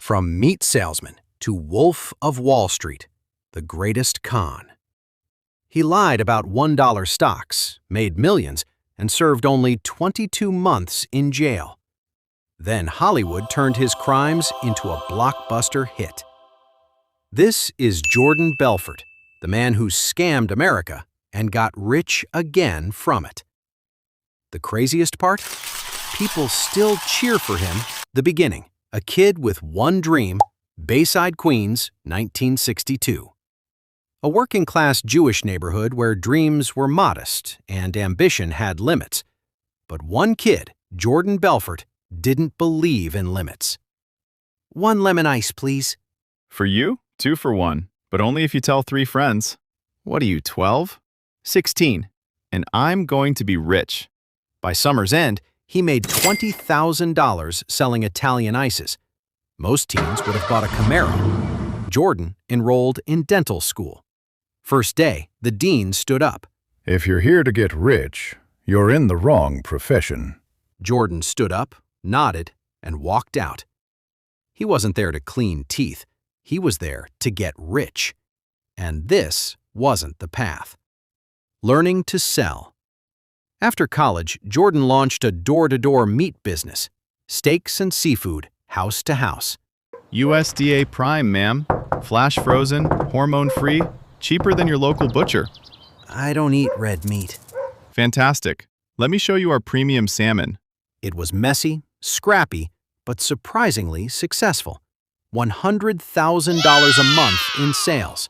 From meat salesman to Wolf of Wall Street, the greatest con. He lied about $1 stocks, made millions, and served only 22 months in jail. Then Hollywood turned his crimes into a blockbuster hit. This is Jordan Belfort, the man who scammed America and got rich again from it. The craziest part? People still cheer for him. The beginning, a kid with one dream, Bayside, Queens, 1962. A working-class Jewish neighborhood where dreams were modest and ambition had limits. But one kid, Jordan Belfort, didn't believe in limits. "1 lemon ice, please." For you, 2 for 1, but only if you tell 3 friends. What are you, 12? 16. And I'm going to be rich. By summer's end, he made $20,000 selling Italian ices. Most teens would have bought a Camaro. Jordan enrolled in dental school. First day, the dean stood up. "If you're here to get rich, you're in the wrong profession." Jordan stood up, nodded, and walked out. He wasn't there to clean teeth. He was there to get rich. And this wasn't the path. Learning to sell. After college, Jordan launched a door-to-door meat business. Steaks and seafood, house to house. USDA Prime, ma'am. Flash frozen, hormone-free, cheaper than your local butcher. I don't eat red meat. Fantastic. Let me show you our premium salmon. It was messy, scrappy, but surprisingly successful. $100,000 a month in sales.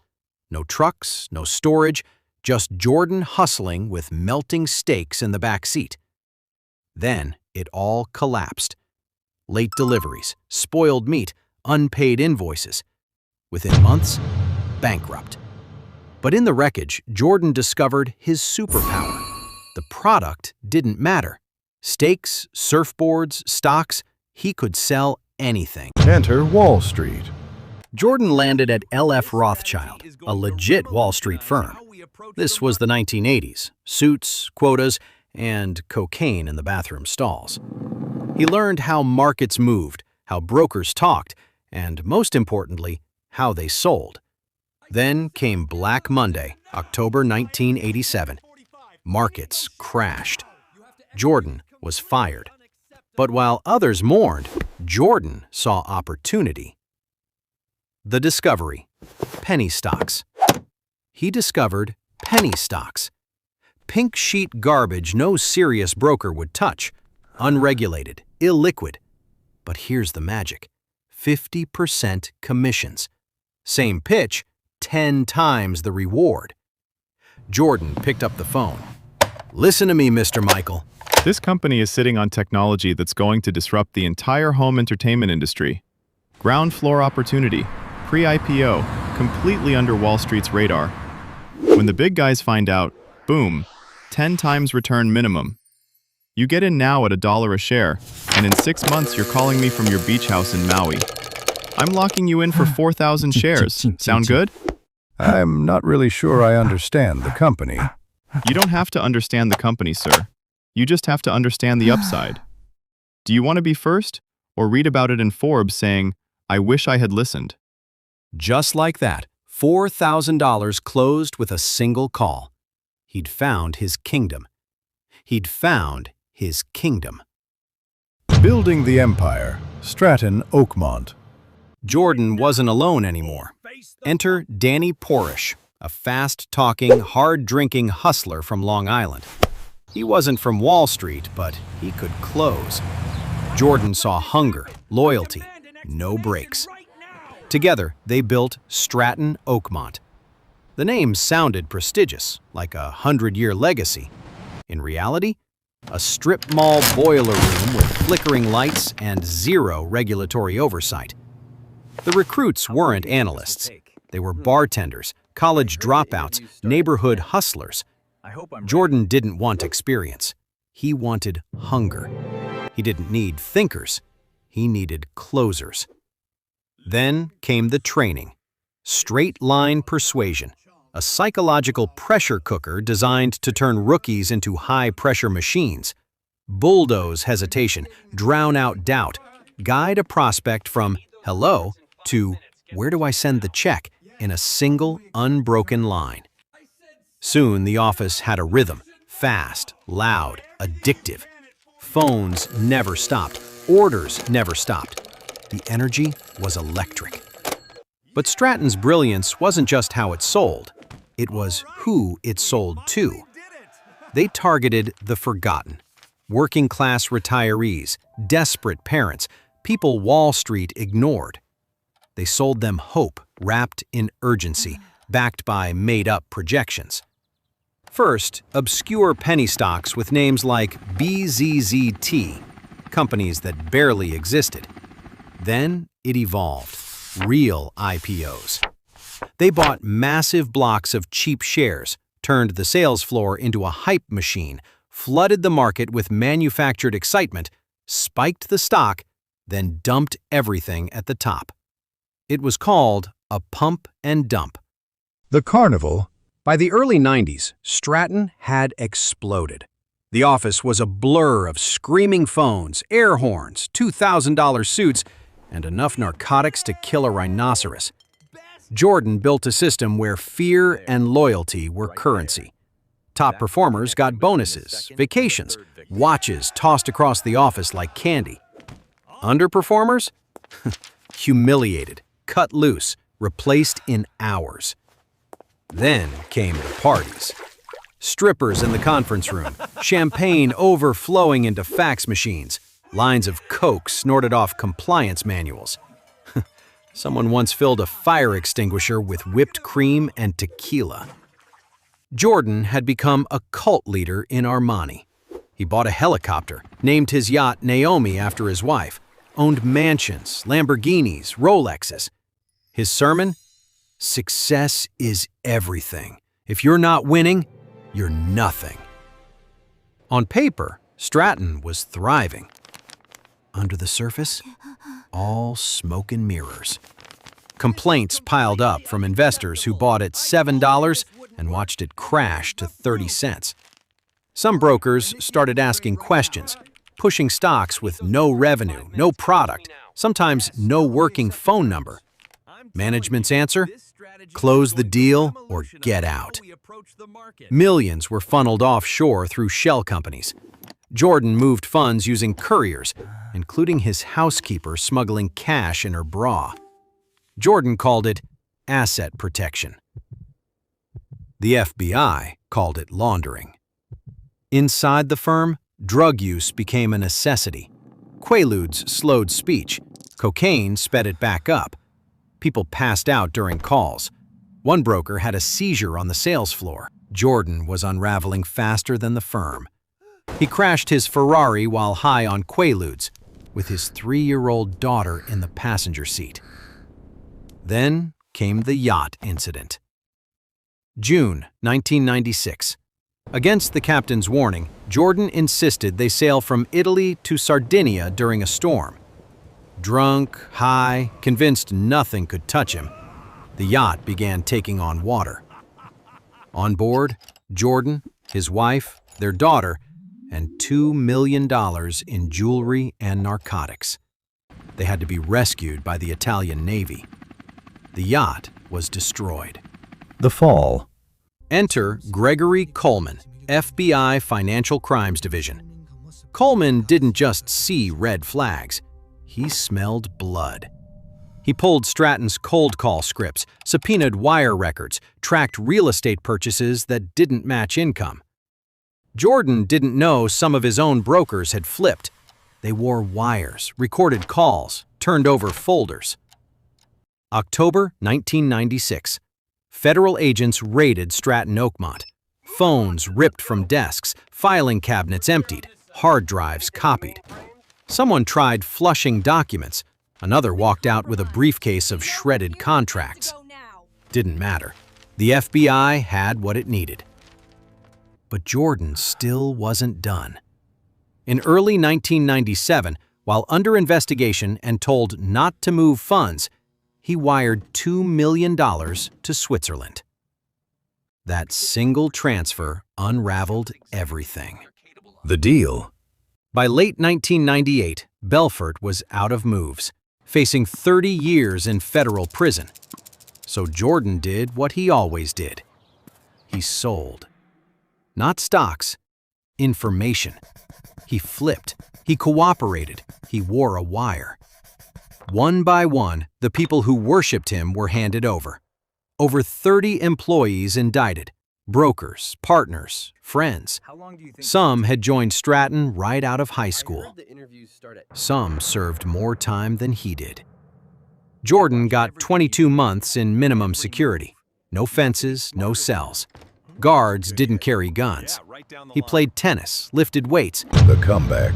No trucks, no storage, just Jordan hustling with melting steaks in the back seat. Then it all collapsed. Late deliveries, spoiled meat, unpaid invoices. Within months, bankrupt. But in the wreckage, Jordan discovered his superpower. The product didn't matter. Steaks, surfboards, stocks, he could sell anything. Enter Wall Street. Jordan landed at L.F. Rothschild, a legit Wall Street firm. This was the 1980s, suits, quotas, and cocaine in the bathroom stalls. He learned how markets moved, how brokers talked, and most importantly, how they sold. Then came Black Monday, October 1987. Markets crashed. Jordan was fired. But while others mourned, Jordan saw opportunity. The discovery: penny stocks. He discovered penny stocks. Pink sheet garbage no serious broker would touch. Unregulated, illiquid. But here's the magic: 50% commissions. Same pitch, 10 times the reward. Jordan picked up the phone. "Listen to me, Mr. Michael. This company is sitting on technology that's going to disrupt the entire home entertainment industry. Ground floor opportunity, pre-IPO, completely under Wall Street's radar. When the big guys find out, boom, 10 times return minimum. You get in now at $1 a share, and in 6 months you're calling me from your beach house in Maui. I'm locking you in for 4,000 shares. Sound good?" I'm not really sure I understand the company. You don't have to understand the company, sir. You just have to understand the upside. Do you want to be first, or read about it in Forbes saying, "I wish I had listened"? Just like that, $4,000 closed with a single call. He'd found his kingdom. He'd found his kingdom. Building the Empire, Stratton Oakmont. Jordan wasn't alone anymore. Enter Danny Porish, a fast-talking, hard-drinking hustler from Long Island. He wasn't from Wall Street, but he could close. Jordan saw hunger, loyalty, no breaks. Together, they built Stratton Oakmont. The name sounded prestigious, like a 100-year legacy. In reality, a strip mall boiler room with flickering lights and zero regulatory oversight. The recruits weren't analysts. They were bartenders, college dropouts, neighborhood hustlers. Jordan didn't want experience. He wanted hunger. He didn't need thinkers. He needed closers. Then came the training. Straight line persuasion, a psychological pressure cooker designed to turn rookies into high-pressure machines. Bulldoze hesitation, drown out doubt, guide a prospect from hello, to where do I send the check in a single, unbroken line. Soon the office had a rhythm, fast, loud, addictive. Phones never stopped. Orders never stopped. The energy was electric. But Stratton's brilliance wasn't just how it sold. It was who it sold to. They targeted the forgotten. Working-class retirees, desperate parents, people Wall Street ignored. They sold them hope wrapped in urgency, backed by made-up projections. First, obscure penny stocks with names like BZZT, companies that barely existed. Then it evolved. Real IPOs. They bought massive blocks of cheap shares, turned the sales floor into a hype machine, flooded the market with manufactured excitement, spiked the stock, then dumped everything at the top. It was called a pump and dump. The carnival. By the early 90s, Stratton had exploded. The office was a blur of screaming phones, air horns, $2,000 suits, and enough narcotics to kill a rhinoceros. Jordan built a system where fear and loyalty were currency. Top performers got bonuses, vacations, watches tossed across the office like candy. Underperformers? Humiliated, cut loose, replaced in hours. Then came the parties. Strippers in the conference room, champagne overflowing into fax machines, lines of coke snorted off compliance manuals. Someone once filled a fire extinguisher with whipped cream and tequila. Jordan had become a cult leader in Armani. He bought a helicopter, named his yacht Naomi after his wife, owned mansions, Lamborghinis, Rolexes. His sermon? Success is everything. If you're not winning, you're nothing. On paper, Stratton was thriving. Under the surface, all smoke and mirrors. Complaints piled up from investors who bought at $7 and watched it crash to 30 cents. Some brokers started asking questions, pushing stocks with no revenue, no product, sometimes no working phone number. Management's answer? Close the deal or get out. Millions were funneled offshore through shell companies. Jordan moved funds using couriers, including his housekeeper smuggling cash in her bra. Jordan called it asset protection. The FBI called it laundering. Inside the firm, drug use became a necessity. Quaaludes slowed speech. Cocaine sped it back up. People passed out during calls. One broker had a seizure on the sales floor. Jordan was unraveling faster than the firm. He crashed his Ferrari while high on Quaaludes, with his 3-year-old daughter in the passenger seat. Then came the yacht incident. June 1996. Against the captain's warning, Jordan insisted they sail from Italy to Sardinia during a storm. Drunk, high, convinced nothing could touch him, the yacht began taking on water. On board, Jordan, his wife, their daughter, and $2 million in jewelry and narcotics. They had to be rescued by the Italian Navy. The yacht was destroyed. The fall. Enter Gregory Coleman, FBI Financial Crimes Division. Coleman didn't just see red flags. He smelled blood. He pulled Stratton's cold call scripts, subpoenaed wire records, tracked real estate purchases that didn't match income. Jordan didn't know some of his own brokers had flipped. They wore wires, recorded calls, turned over folders. October 1996. Federal agents raided Stratton Oakmont. Phones ripped from desks, filing cabinets emptied, hard drives copied. Someone tried flushing documents. Another walked out with a briefcase of shredded contracts. Didn't matter. The FBI had what it needed. But Jordan still wasn't done. In early 1997, while under investigation and told not to move funds, he wired $2 million to Switzerland. That single transfer unraveled everything. The deal. By late 1998, Belfort was out of moves. facing 30 years in federal prison. So Jordan did what he always did. He sold. Not stocks, information. He flipped. He cooperated. He wore a wire. One by one, the people who worshipped him were handed over. Over 30 employees indicted. Brokers, partners, friends. Some had joined Stratton right out of high school. Some served more time than he did. Jordan got 22 months in minimum security. No fences, no cells. Guards didn't carry guns. He played tennis, lifted weights. The comeback.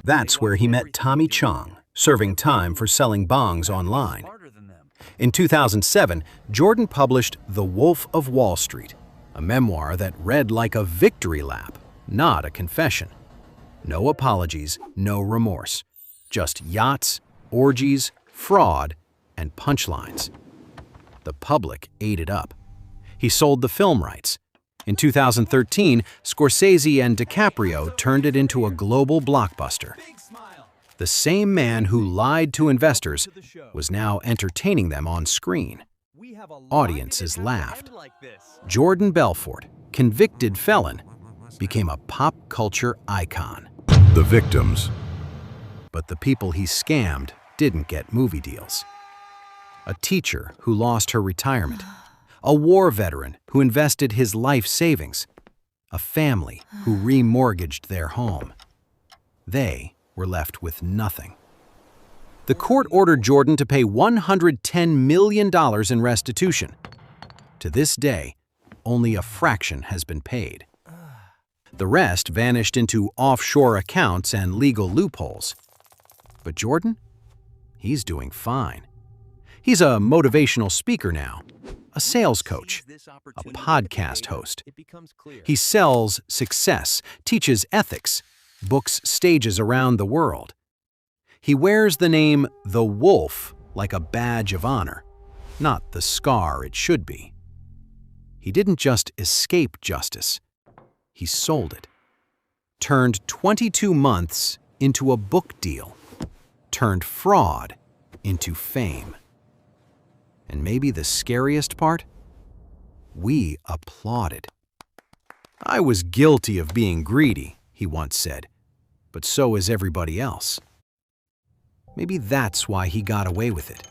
That's where he met Tommy Chong, serving time for selling bongs online. In 2007, Jordan published The Wolf of Wall Street, a memoir that read like a victory lap, not a confession. No apologies, no remorse. Just yachts, orgies, fraud, and punchlines. The public ate it up. He sold the film rights. In 2013, Scorsese and DiCaprio turned it into a global blockbuster. The same man who lied to investors was now entertaining them on screen. Audiences laughed. Jordan Belfort, convicted felon, became a pop culture icon. The victims. But the people he scammed didn't get movie deals. A teacher who lost her retirement. A war veteran who invested his life savings. A family who remortgaged their home. They were left with nothing. The court ordered Jordan to pay $110 million in restitution. To this day, only a fraction has been paid. The rest vanished into offshore accounts and legal loopholes. But Jordan? He's doing fine. He's a motivational speaker now, a sales coach, a podcast host. He sells success, teaches ethics, books stages around the world. He wears the name The Wolf like a badge of honor, not the scar it should be. He didn't just escape justice, he sold it. Turned 22 months into a book deal. Turned fraud into fame. And maybe the scariest part? We applauded. "I was guilty of being greedy," he once said, "but so is everybody else." Maybe that's why he got away with it.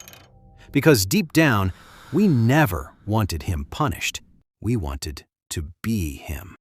Because deep down, we never wanted him punished. We wanted to be him.